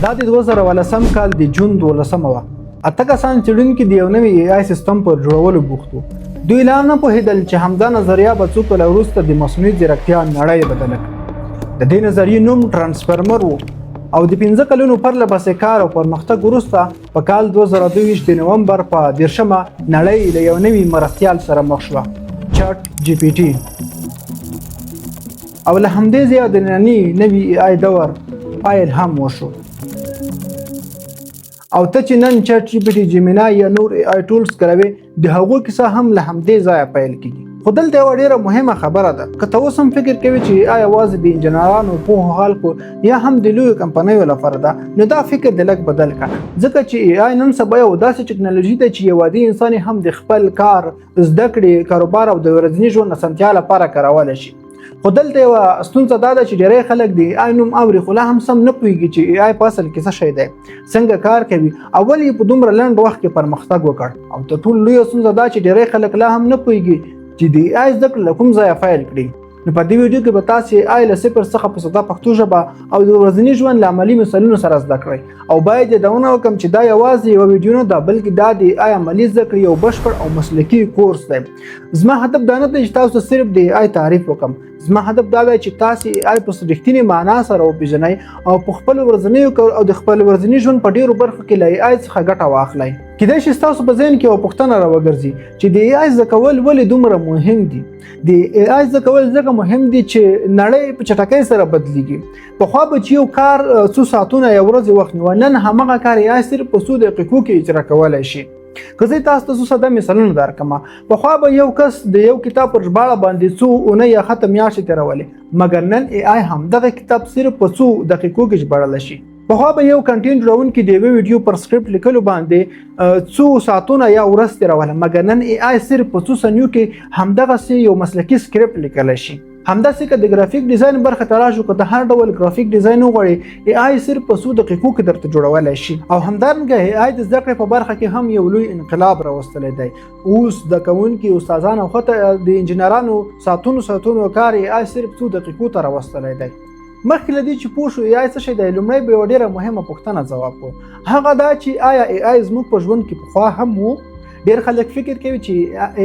دا د 2018 کال د جون 12 وه. اته کسان څېړونکي د یو نوي AI سیستم پر جوړولو بوخت وو. دوی لا نه پوهېدل چې همدا نظریه به څو کاله وروسته د مصنوعي ځیرکتیا نړۍ بدله کړي. د دې نظریې نوم ټرانسفرمر و او د 15 کلونو پرله پسې کار او پرمختګ وروسته په کال 2022 د نومبر په 10مه نړۍ له یو نوي مرستیال سره مخ شوه، چټ جی پی ټي. او له همدې ځایه د ننني نوي AI دور پیل هم وشو. او ته چې نن چټ جی پی ټي، جیمینای یا نور AI ټولز کاروي، د هغو کیسه هم له همدې ځایه پیل کیږي. خو دلته یوه ډیره مهمه خبره ده. که ته اوس هم فکر کوي چې AI یوازې د انجینرانو، پوهو خلکو یا هم د لویو کمپنیو لپاره ده، نو دا فکر د لږ بدل کړه. ځکه چې AI نن سبا یو داسې ټکنالوژي ده چې یو عادي انسان هم د خپل کار، زده کړې، کاروبار او د ورځني ژوند اسانتیا لپاره کارولی شي. خو دلته یوه ستونزه دا ده چې ډېری خلک د AI نوم اوري خو لا هم سم نه پوهېږي چې AI په اصل کې څه شی دی، څنګه کار کوي، او ولې یې په دومره لنډ وخت کې پرمختګ وکړ. او تر ټولو لویه ستونزه دا چې ډېری خلک لا هم نه پوهېږي چې د AI زده کړه له کوم ځایه پیل کړي. نو په دې ویډیو کې به تاسې AI له صفر څخه په ساده پښتو ژبه او د ورځني ژوند له عملي مثالونو سره زده کړئ. او باید یې دا ونه وکړم چې دا یوازې یوه ویډیو نه ده، بلکې دا د AI عملي زده کړې یو بشپړ او مسلکي کورس دی. زما هدف دا نه دی چې تاسو صرف د AI تعریف وکړم. زما هدف دا دی چې تاسې AI په رښتینې معنا سره وپېژنئ او په خپل ورځنیو او د خپل ورځني ژوند په ډېرو برخو کې له AI څخه ګټه واخلئ. کیدای شي ستاسو په ذهن کې یوه پوښتنه راوګرځي چې د AI زده کول ولې دومره مهم دي. د AI زده کول ځکه مهم دي چې نړۍ په چټکۍ سره بدلیږي. پخوا به چې یو کار څو ساعتونه یا ورځې وخت نیوه، نن همغه کار AI صرف په څو دقیقو کې اجرا کولی شي. که زه تاسو ته څو ساده مثالونه درکړم، پخوا به یو کس د یو کتاب پر ژباړه باندې څو اونۍ یا حتی میاشتې تېرولې، مګر نن AI همدغه کتاب صرف په څو دقیقو کې ژباړلی شي. پخوا به یو کنټینټ جوړونکي د یوې ویډیو پر سکرپټ لیکلو باندې څو ساعتونه یا ورځ تېروله، مګر نن AI صرف په څو ثانیو کې همدغسې یو مسلکي سکرپټ لیکلی شي. همداسې که د ګرافیک ډیزاین برخه ته راشو، که د هر ډول ګرافیک ډیزاین وغواړئ، AI صرف په څو دقیقو کې درته جوړولی شي. او همدارنګه AI د زده کړې په برخه کې هم یو لوی انقلاب راوستلی دی. اوس زده کوونکي، استادان او حتی د انجینرانو ساعتونو کار AI صرف څو دقیقو ته راوستلی دی. مخکې له دې چې پوه شو AI څه شی دی، لومړی به یوه ډېره مهمه پوښتنه ځواب کړو. هغه دا چې آیا AI زموږ په ژوند کې پخوا هم و؟ ډېر خلک فکر کوي چې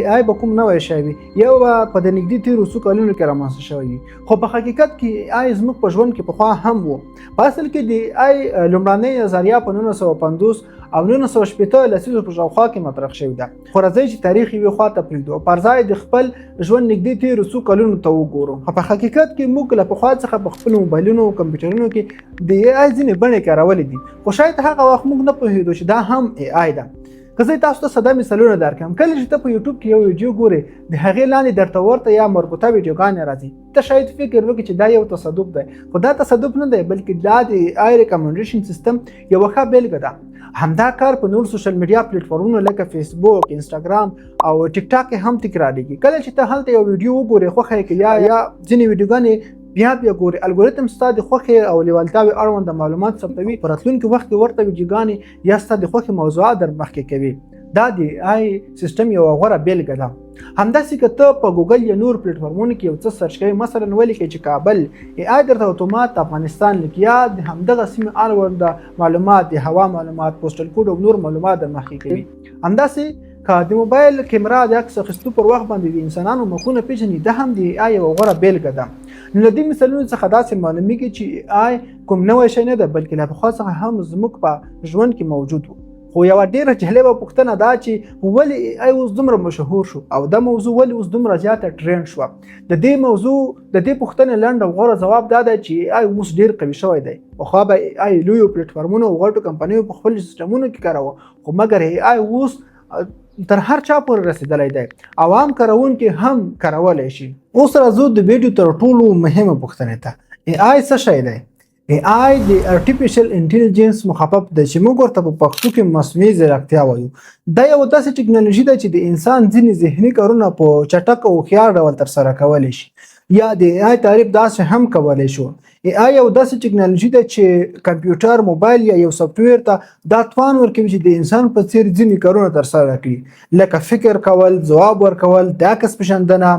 AI به کوم نوی شی وي، یا به په د نږدې تېرو څو کلونو کې رامنځته شوی وي. خو په حقیقت کې AI زموږ په ژوند کې پخوا هم و. په اصل کې د AI لومړنۍ نظریه په 1950 او 1980 لسیزو په شاوخوا کې مطرح شوې ده. خو راځئ چې تاریخ یوې خوا ته پرېږدو او پر ځای د خپل ژوند نږدې تېرو څو کلونو ته وګورو. په حقیقت کې موږ له پخوا څخه په خپلو موبایلونو او کمپیوټرونو کې د AI ځینې بڼې کارولې دي، خو شاید هغه وخت موږ نه پوهېدو چې دا هم AI ده. که زه تاسو ته ساده مثالونه درکړم، کله چې ته په یوټیوب کې یو ویډیو ګورې، د هغې لاندې درته ورته یا مربوطه ویډیوګانې راځي، ته شاید فکر وکړې چې دا یو تصادف دی، خو دا تصادف نه دی، بلکې دا د AI ریکمنډیشن سیستم یوه ښه بیلګه ده. همدا کار په نور سوشل میډیا پلیټفارمونو لکه فیسبوک، انسټاګرام او ټیک ټاک کې هم تکرارېږي. کله چې ته هلته یو ویډیو وګورې، خوښه یې کړي یا ځینې ویډیوګانې بیا ګوري، الګوریتم ستا د خوښې او لیوالتیاوې اړوند معلومات ثبتوي، په راتلونکي وخت کې ورته ویډیوګانې یا ستا د خوښې موضوعات در مخکې کوي. دا د AI سیستم یوه غوره بیلګه ده. همداسې که ته په ګوګل یا نور پلیټفارمونو کې یو څه سرچ کوې، مثلا ولیکئ چې کابل، AI درته اتومات افغانستان لیکي، یا د همدغه سیمې اړوند معلومات، د هوا معلومات، پوسټل کوډ او نور معلومات در مخکې کوي. همداسې که د موبایل کیمرا د عکس اخیستو پر وخت باندې د انسانانو مخونه پېژني، دا هم د AI یوه غوره بیلګه ده. نو له دې مثالونو څخه داسې معلومیږي چې AI کوم نوی شی نه ده، بلکې له پخوا څخه هم زموږ په ژوند کې موجود و. خو یوه ډېره جالبه پوښتنه دا چې ولې AI اوس دومره مشهور شو او دا موضوع ولې اوس دومره زیاته ټرینډ شوه. د دې پوښتنې لنډ او غوره ځواب دا دی چې AI اوس ډېر قوي شوی دی. پخوا به AI لویو پلیټفارمونو او غټو کمپنیو په خپلو سیسټمونو کې کاروه، خو مګر AI اوس تر هر چا پورې رسېدلی دی، عوام کاروونکي هم کارولی شي. اوس راځو د ویډیو تر ټولو مهمه پوښتنې ته. AI څه شی دی؟ AI د ارټیفیشل انټیلیجنس مخفف دی چې موږ ورته په پښتو کې مصنوعي ځیرکتیا وایو. دا یوه داسې ټکنالوژي ده چې د انسان ځینې ذهني کارونه په چټک او هوښیار ډول ترسره کولی شي. یا د AI تعریف داسې هم کولای شو. AI یو داسې ټکنالوژي ده چې کمپیوټر، موبایل یا یو سافټویر ته دا توان ورکوي چې د انسان په څیر ځینې کارونه ترسره کړي، لکه فکر کول، ځواب ورکول، د عکس پیژندنه،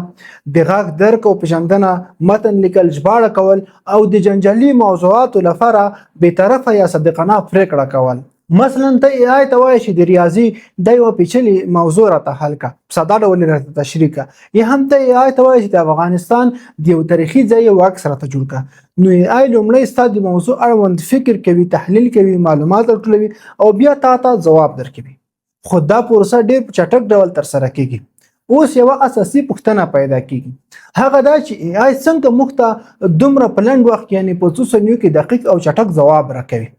د غږ درک او پیژندنه، متن لیکل، ژباړه کول او د جنجالي موضوعاتو لپاره بېطرفه یا صادقانه پرېکړه کول. مثلا ته AI ته وایې چې د ریاضي د یو پیچلي موضوع راته حل کړه، په ساده ډول راته تشریح کړه، یا هم ته AI ته وایې چې د افغانستان د یو تاریخي ځای یو عکس راته جوړ کړه. نو AI لومړی ستا د موضوع اړوند فکر کوي، تحلیل کوي، معلومات راټولوي او بیا ته ځواب درکوي. خو دا پروسه ډېر په چټک ډول ترسره کیږي. اوس یو اساسي پوښتنه پیدا کیږي، هغه دا چې AI څنګه موږ ته دومره په لنډ وخت یعنی په څو ثانیو کې دقیق او چټک ځواب راکوي.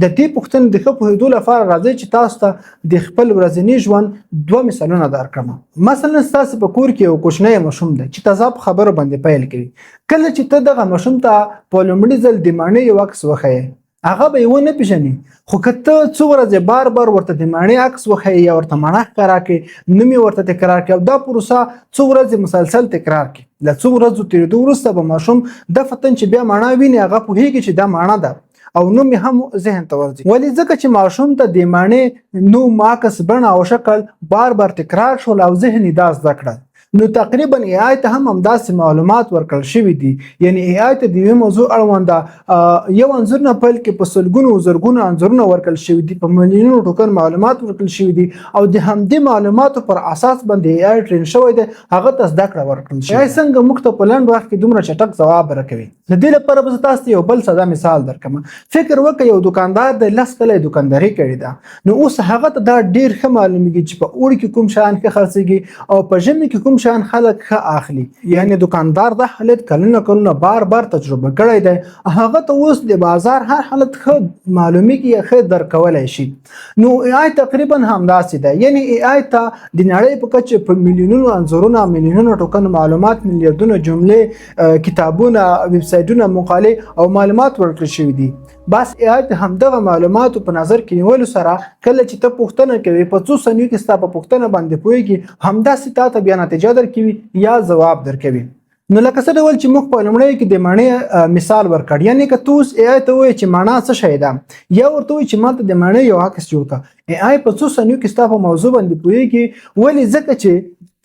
د دې پوښتنې د ښه پوهېدو لپاره راځئ چې تاسو ته د خپل ورځني ژوند 2 مثالونه درکړم. مثلا ستاسو په کور کې یو کوچنی ماشوم دی چې تازه په خبرو باندې پیل کوي. کله چې ته دغه ماشوم ته په لومړي ځل د ماڼۍ یو عکس وښیې، هغه به یې ونه پېژني، خو که ته څو ورځې بار بار ورته د ماڼۍ عکس وښیې یا ورته ماڼۍ ښکاره کړې، نوم یې ورته تکرار کړې او دا پروسه څو ورځې مسلسل تکرار کړې، له څو ورځو تېرېدو وروسته به ماشوم د فتن چې بیا ماڼۍ ویني هغه پوهېږي چې دا ماڼۍ ده او نوم هم ذهن ته ورځي. ولې؟ ځکه چې ماشوم ته د ماڼۍ نوم، عکس، بڼه او شکل بار بار تکرار شول او ذهن یې دا زده کړل. نو تقریبا AI ته هم همداسې معلومات ورکړل شوي دي. یعنی AI ته د یوې موضوع اړونده یو انځور نه پیل کې په سلګونو زرګونو انځورونه ورکړل شوي دي، په میلیونونو ټوکن معلومات ورکړل شوي دي او د همدې معلوماتو پر اساس باندې AI ټرین شوی دی، هغه ته زده کړه ورکړل شوې. AI څنګه موږ ته په لنډ وخت کې دومره چټک ځواب راکوي؟ د دې لپاره به زه تاسو ته یو بل ساده مثال درکړم. فکر وکړئ یو دکاندار د 10 کاله دکانداري کړې ده، نو اوس هغه ته دا ډېر ښه معلومیږي چې په اوړي کې کوم شیان ښه خرڅېږي او په ژمي کې کوم شیان خلک ښه اخلي. یعنی دکاندار دا حالت کلونه بار بار تجربه کړی دی، هغه ته اوس د بازار هر حالت ښه معلومیږي یا ښه درک کولی شي. نو AI تقریبا همداسې ده. یعنی AI ته د نړۍ په کچه په میلیونونو انځورونه، میلیونونو ټوکن معلومات، میلیاردونه جملې، کتابونه، ویب سایټونه، مقالې او معلومات ورکړل شوي دي. بس AI ته همدغه معلوماتو په نظر کې نیولو سره کله چې ته پوښتنه کوي، په څو ثانیو کې ستا په پوښتنه باندې پوهېږي، همداسې تا ته بیا نتیجه درکوي یا جواب درکوي. نو لکه څه ډول چې موږ په لومړی کې د ماڼۍ مثال ورکړ، یعنی که ته اوس AI ته وایې چې ماڼۍ څه شی ده، یا ورته وایې چې ماته د ماڼۍ یو عکس جوړ کړه، AI په څو ثانیو کې ستا په موضوع باندې پوهېږي. ولې؟ ځکه چې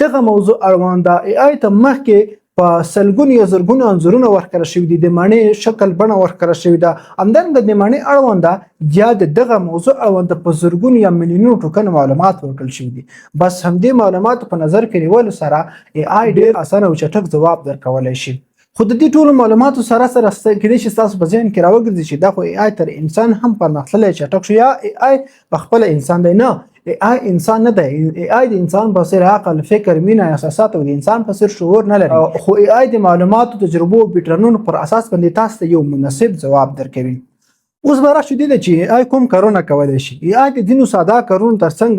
دغه موضوع اړونده AI ته مخکې په سلګونو یا زرګونو انځورونه ورکړل شوي دي، د ماڼۍ شکل، بڼه ورکړل شوې ده، همدارنګه د ماڼۍ اړونده یا د دغه موضوع اړونده په زرګونو یا میلیونونو ټوکن معلومات ورکړل شوي دي. بس همدې معلوماتو په نظر کې نیولو سره AI ډېر اسانه او چټک ځواب درکولی شي. خو د دې ټولو معلوماتو سره کېدای شي ستاسو په ذهن کې راوګرځي چې دا خو AI تر انسان هم پرمختللی چټک شو، یا AI پخپله انسان دی. نه، AI انسان نه دی. AI د انسان په څیر عقل، فکر، مینه، احساسات او د انسان په څیر شعور نه لري. خو AI د معلوماتو، تجربو او پیټرنونو پر اساس باندې تاسو ته یو مناسب ځواب درکوي. اوس به راشو دې ته چې AI کوم کارونه کولی شي. AI د ځینو ساده کارونو ترڅنګ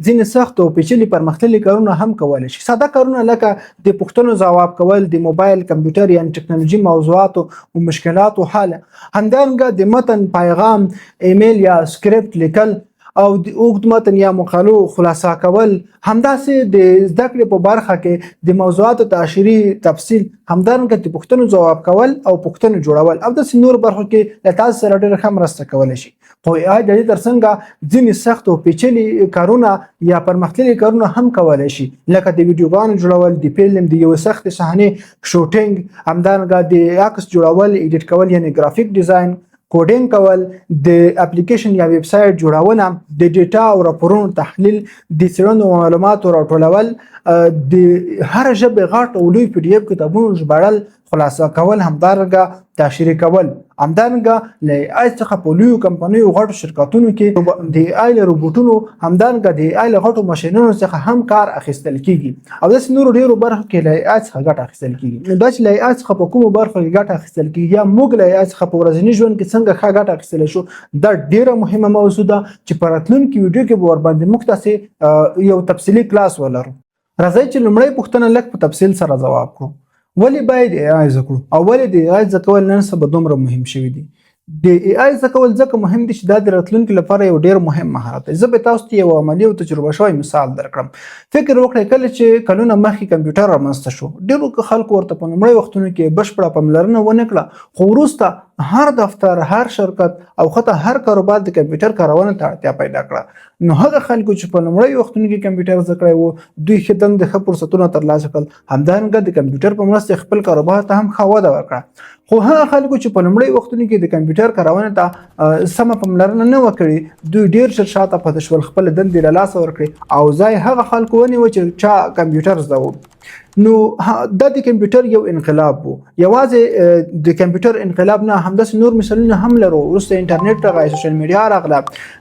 ځینې سخت او پیچلي پرمختللي کارونه هم کولی شي. ساده کارونه لکه د پوښتنو ځواب کول، د موبایل، کمپیوټر یعنی ټکنالوژي موضوعاتو او مشکلاتو حل، همدارنګه د متن، پیغام، ایمیل یا سکرپټ لیکل او د اوږد متن یا مقالو خلاصه کول، همداسې د زده کړې په برخه کې د موضوعاتو تعشیري تفصیل، همدارنګه د پوښتنو ځواب کول او پوښتنې جوړول او داسې نور برخو کې له تاسو سره ډېره ښه مرسته کولی شي. خو AI د دې ترڅنګ ځینې سخت او پیچلي کارونه یا پرمختللي کارونه هم کولی شي، لکه د ویډیوګانو جوړول، د فلم د یوې سختې صحنې شوټینګ، همدارنګه د عکس جوړول، ایډیټ کول یعنی ګرافیک ډیزاین، کوډینګ کول، د اپلیکیشن یا ویب سایټ جوړونه، د ډیټا او راپورونو تحلیل، د څېړنو معلوماتو راټولول، د هر ژبې غټ او لوی PDF کتابونو ژباړل، خلاصه کول، همدارنګه تشریح کول. همدارنګه له AI څخه په لویو کمپنیو غټو شرکتونو کې د AI له روبوټونو، همدارنګه د AI له غټو ماشینونو څخه هم کار اخیستل کیږي او داسې نورو ډېرو برخو کې له AI څخه ګټه اخیستل کیږي. نو دا چې له AI څخه په کومو برخو کې ګټه اخیستل کیږي یا موږ له AI څخه په ورځني ژوند کې څنګه ښه ګټه اخیستلی شو، دا ډېره مهمه موضوع ده چې په راتلونکي ویډیو کې به ورباندې موږ تاسې یو تفصیلي کلاس ولرو. راځئ چې لومړی پوښتنه لږ په تفصیل سره ځواب کړو. ولې باید AI زده کړو او ولې د AI زده کول نن سبا دومره مهم شوي دي؟ د ای آی زده کول ځکه مهم دي چې دا د راتلونکي لپاره یو ډیر مهم مهارت دی. زه به تاسو ته یو عملي او تجربه شوی مثال درکړم. فکر وکړئ کله چې کلونه مخکې کمپیوټر رامنځته شو، ډیرو خلکو ورته په لومړي وختونو کې بشپړه پاملرنه ونه کړه، خو وروسته هر دفتر، هر شرکت او حتی هر کاروبار د کمپیوټر کارونې ته اړتیا پیدا کړه. نو هغه خلکو چې په لومړي وختونو کې کمپیوټر زده کړی وو، دوی ښه دندې، ښه فرصتونه ترلاسه کړل، همدارنګه د کمپیوټر په مرسته خپل کاروبار ته هم ښه وده ورکړه. خو هغه خلکو چې په لومړي وختونو کې د کمپیوټر کارونې ته سمه پاملرنه نه وکړي، دوی ډیر ژر شاته پاتې شول، خپل دندې له لاسه ورکړې او ځای هغه خلکو ونیو چې چا کمپیوټر زده و. نو دا د کمپیوټر یو انقلاب وو. یوازې د کمپیوټر انقلاب نه، همداسې نور مثالونه هم لرو. وروسته انټرنیټ راغی، سوشل میډیا راغله.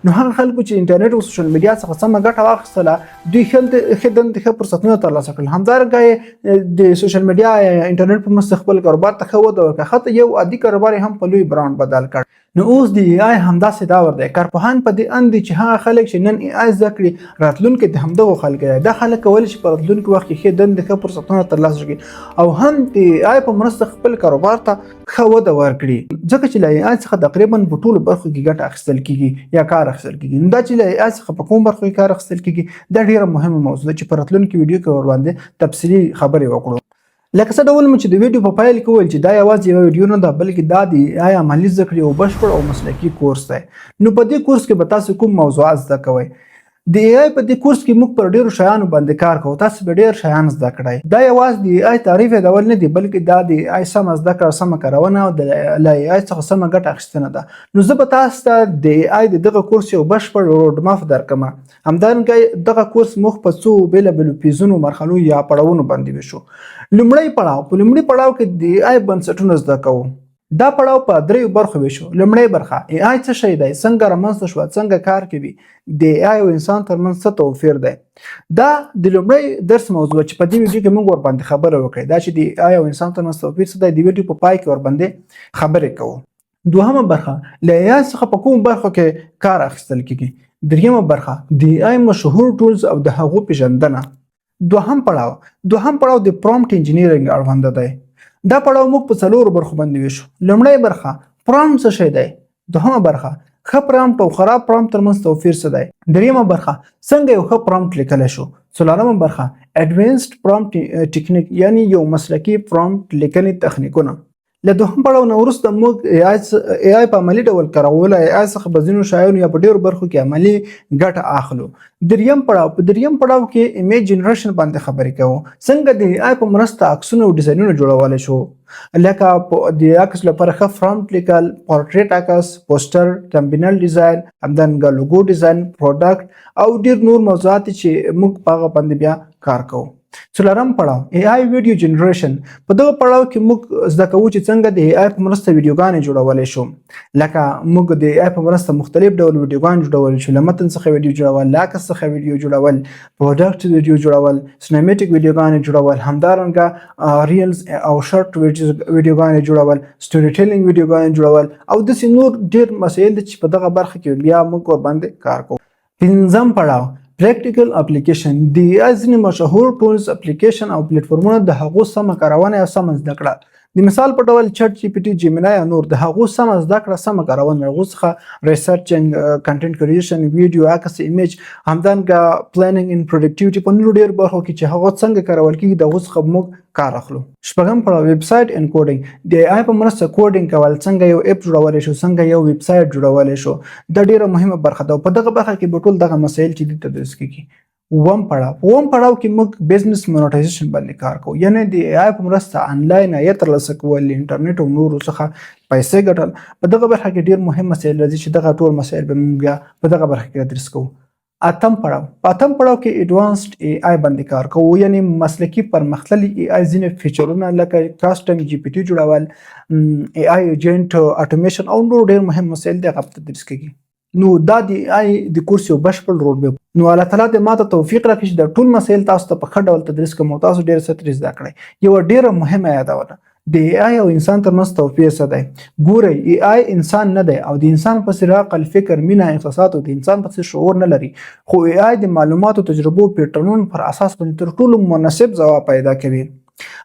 نو هغه خلکو چې انټرنیټ او سوشل میډیا څخه سمه ګټه واخیستله، دوی ښه دندې، ښه فرصتونه ترلاسه کړل. همدارنګه د سوشل میډیا یا انټرنیټ په مرسته خپل کاروبار ته ښه وده ورکړه، حتی یو عادي کاروبار هم په لوی برانډ بدل کړ. نو اوس د ای آی همداسې دور دی. کارپوهان په دې اند دي چې هغه خلک چې نن ای آی زده کړي، راتلونکي د همدغو خلکو دی. دا خلک کولی شي په راتلونکي وخت کې ښې دندې، ښه فرصتونه ترلاسه کړي او هم د ای آی په مرسته خپل کاروبار ته ښه وده ورکړي. ځکه چې له ای آی څخه تقریبا په ټولو برخو کې ګټه اخیستل کیږي یا کار اخیستل کیږي. نو دا چې له ای آی څخه په کوم برخو کې کار اخیستل کیږي، دا ډیره مهمه موضوع ده چې په راتلونکي ویډیو کې ورباندې تفصیلي خبرې وکړو. لکه څه ډول مو چې د ویډیو په پیل کې وویل چې دا یوازې یو ویډیو نه ده، بلکې دا د ای آی عملي زده کړې یو بشپړ او مسلکي کورس دی. نو په دې کورس کې به تاسو کوم موضوعات زده کوئ؟ د ای آی په دې کورس کې موږ پر ډیرو شیانو باندې کار کوو. تاسو به ډیر شیان زده کړئ. دا یوازې د ای آی تعریف یادول نه دي، بلکې دا د ای آی سمه زده کړه، سمه کارونه او له ای آی څخه سمه ګټه اخیستنه ده. نو زه به تاسو ته د ای آی دغه کورس یو بشپړ روډ ماپ درکړم. همدارنګه دغه کورس موږ په څو بیلابیلو پیزونو، مرحلو یا پړاوونو باندې وشو. لومړی پړاو، په لومړي پړاو کې د ای آی بنسټونه زده کوو. دا پړاو په دریو برخو ویشو. لومړی برخه، ای آی څه شی دی، څنګه رامنځته شوه، څنګه کار کوي، د ای آی او انسان ترمنځ څه توپیر دی. دا د لومړی درس موضوع چې په دې ویډیو کې موږ ورباندې خبره وکړې، دا چې د ای آی او انسان ترمنځ توپیر څه دی، د ویډیو په پای کې ورباندې خبرې کوو. دوهمه برخه، له ای آی څخه په کومو برخو کې کار اخیستل کیږي. دریمه برخه، د ای آی مشهور ټولز او د هغو پیژندنه. دوهم پړاو د پرومپټ انجینیرینګ اړوند دی. دا پړاو موږ په څلورو برخو باندې ویشو. لومړی برخه، پرومپټ څه شی دی. دوهمه برخه، ښه پرومپټ او خراب پرومپټ ترمنځ توپیر څه دی. دریمه برخه، څنګه یو ښه پرومپټ لیکلی شو. څلورمه برخه، اډوانسډ پرومپټ ټیکنیک، یعنی یو مسلکي پرومپټ لیکنې تخنیکونه. له دوهم پړاو نه وروسته موږ ای آی په عملي ډول کارول. ای آی څخه په ځینو شیانو یا په ډیرو برخو کې عملي ګټه اخلو. دریم پړاو کې ایمیج جنریشن باندې خبرې کوو. څنګه د ای آی په مرسته عکسونه او ډیزاینونه جوړولی شو، لکه د عکس لپاره ښه فرونټ لیکل، پورټریټ عکس، پوسټر، تمبنیل ډیزاین، همدارنګه لوګو ډیزاین، پروډکټ او ډیر نور موضوعات چې موږ په هغه باندې بیا کار کوو. څلورم پړاو، ای آی ویډیو جنریشن. په دغه پړاو کې موږ زده کوو چې څنګه د ای آی په مرسته ویډیوګانې جوړولی شو. لکه موږ د ای آی په مرسته مختلف ډول ویډیوګانې جوړولی شو، له متن څخه ویډیو جوړول، له عکس څخه ویډیو جوړول، پروډکټ ویډیو جوړول، سینمیټیک ویډیوګانې جوړول، همدارنګه ریلز او شارټ ویډیوګانې جوړول، سټوري ټیلینګ ویډیوګانې جوړول او داسې نور ډیر مسایل دي چې په دغه برخه کې بیا موږ ورباندې کار کوو. پنځم پړاو، پریکټیکل اپلیکیشن. د ای آی ځینې مشهور ټولز، اپلیکیشن او پلیټفورمونه د هغو سمه کارونه او سمه زده کړه. د مثال په ډول چټ جی پی ټي، جیمینای او نور، د هغو سمه زده کړه، سمه کارونه، هغو څخه ریسرچینګ، کنټینټ کریشن، ویډیو، عکس، ایمیج، همدارنګه پلانینګ ان پروډکټیوټي، په نورو ډېر برخو کې چې هغه څنګه کارول کېږي د هغو څخه موږ کار اخلو. شپږم پړاو، ویب سایټ انکوډینګ. د ای آی په مرسته کوډینګ کول، څنګه یو اپ جوړولی شو، څنګه یو ویب سایټ جوړولی شو. دا ډیره مهمه برخه ده او په دغه برخه کې به ټول دغه مسایل چې دي تدریس کیږي. اووم پړاو کې موږ بزنس مونټایزیشن باندې کار کوو، یعنی د ای آی په مرسته انلاین عاید ترلاسه کول، انټرنیټ او نورو څخه پیسې ګټل. په دغه برخه کې ډیر مهم مسایل راځي چې دغه ټول مسایل به موږ بیا په دغه برخه کې تدریس کوو. اتم پړاو کې ایډوانسډ ای آی باندې کار کوو، یعنی مسلکي پرمختللي ای آی ځینې فیچرونه لکه کاسټم جی پی ټي جوړول، ای آی ایجنټ اټومیشن او نور ډیر مهم مسایل دغه په تدریس کیږي. نو دا د ای آی د کورس یو بشپړ روډ میپ. نو الله تعالی دې ماته توفیق راکړي چې دا ټول مسایل تاسو ته په ښه ډول تدریس کوم او تاسو ډیر څه ترې زده کړئ. یوه ډیره مهمه یادونه، د ای آی او انسان ترمنځ توپیر څه دی. ګورئ، ای آی انسان نه دی او د انسان پسې عقل، فکر، مینه، احساسات او د انسان پسې شعور نه لري، خو ای آی د معلوماتو، تجربو، پیټرنونو پر اساس باندې تر ټولو مناسب ځواب پیدا کوي.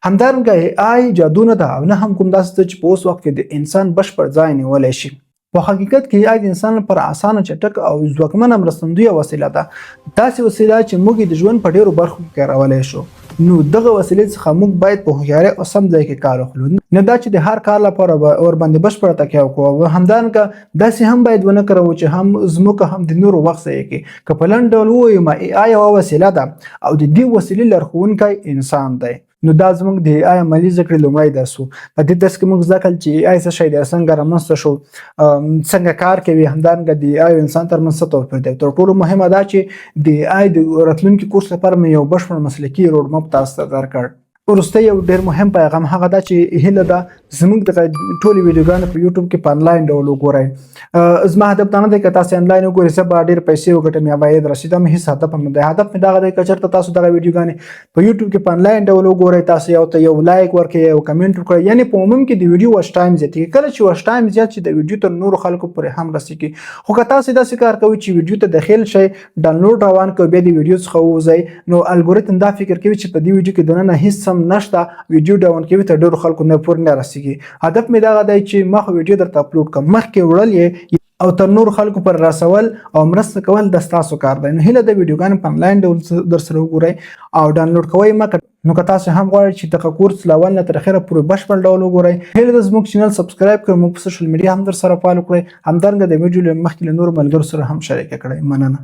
همدارنګه ای آی جادو نه ده او نه هم کوم داسې څه چې په اوس وخت کې د انسان بشپړ ځای نیولی شي. په حقیقت کې AI د انسان لپاره اسانه چټک او ځواکمنه مرستندویه وسیله ده داسې وسیله چې موږ د ژوند په ډیرو برخو کې کارولای شو نو دغه وسیلې څخه موږ باید په هوښیارۍ او سم ځای کې کار وکړو نه دا چې د هر کار لپاره ور باندې بشپړه تکیه وکړو همدارنګه داسې هم باید ونه کړو چې هم زموږ هم د نورو وخت ضایع کړي که په لنډ ډول ووایو AI یوه وسیله ده او د دې وسیلې لارښوونکی انسان دی نو دا زموږ د AI عملي زده کړې لومړی درس و په دې درس کې موږ زده کړل چې AI څه شی دی څنګه رامنځته شو څنګه کار کوي همدارنګه د AI او انسان ترمنځ څه توپیر دی تر ټولو مهمه دا چې د AI د راتلونکي کورس لپاره مې یو بشپړ مسلکي روډ مپ تاسو ته درکړ وروسته یو ډېر مهم پیغام هغه دا چې هیله ده زموږ د ټولې ویډیوګانې په یوټیوب کې په انلاین ډول وګورئ زما هدف دا نه دی که تاسو انلاین وګورئ زه به ډېر پیسې وګټم یا باید رسید هم هېڅ هدف هم نه دی هدف مې دغه دی که چېرته تاسو دغه ویډیوګانې په یوټیوب کې په انلاین ډول وګورئ تاسو یو ته یو لایک ورکړئ یو کمنټ وکړئ یعنې په عموم کې د ویډیو واچ ټایم زیاتېږي کله چې واچ ټایم زیات شي د ویډیو تر نورو خلکو پورې هم رسېږي خو که تاسو داسې کار کوئ چې ویډیو ته داخل شئ ډاونلوډ روان کړئ بیا د ویډیو څخه ووځئ نو الګوریتم دا فکر کوي چې په دې ویډیو کې دننه هېڅ هم نشته ویډیو ډاون کوي تر ډېرو خلکو نه پورې نه رسېږي هدف مې دغه دی چې ما خو ویډیو درته اپلوډ کړم مخکې وړل یې او تر نورو خلکو پر رسول او مرسته کول د ستاسو کار دی نو هیله د ویډیوګانې په انلاین ډول درسره وګورئ او ډاونلوډ کوئ مه نو که تاسو هم غواړئ چې دغه کورس له اول نه تر اخره پورې بشپړ ډول وګورئ هیله ده زموږ چینل سبسکرایب کړئ موږ په سوشل میډیا هم در سره فالو کړئ همدارنګه د ویډیو له مخکې له نورو ملګرو سره هم شریکه کړئ مننه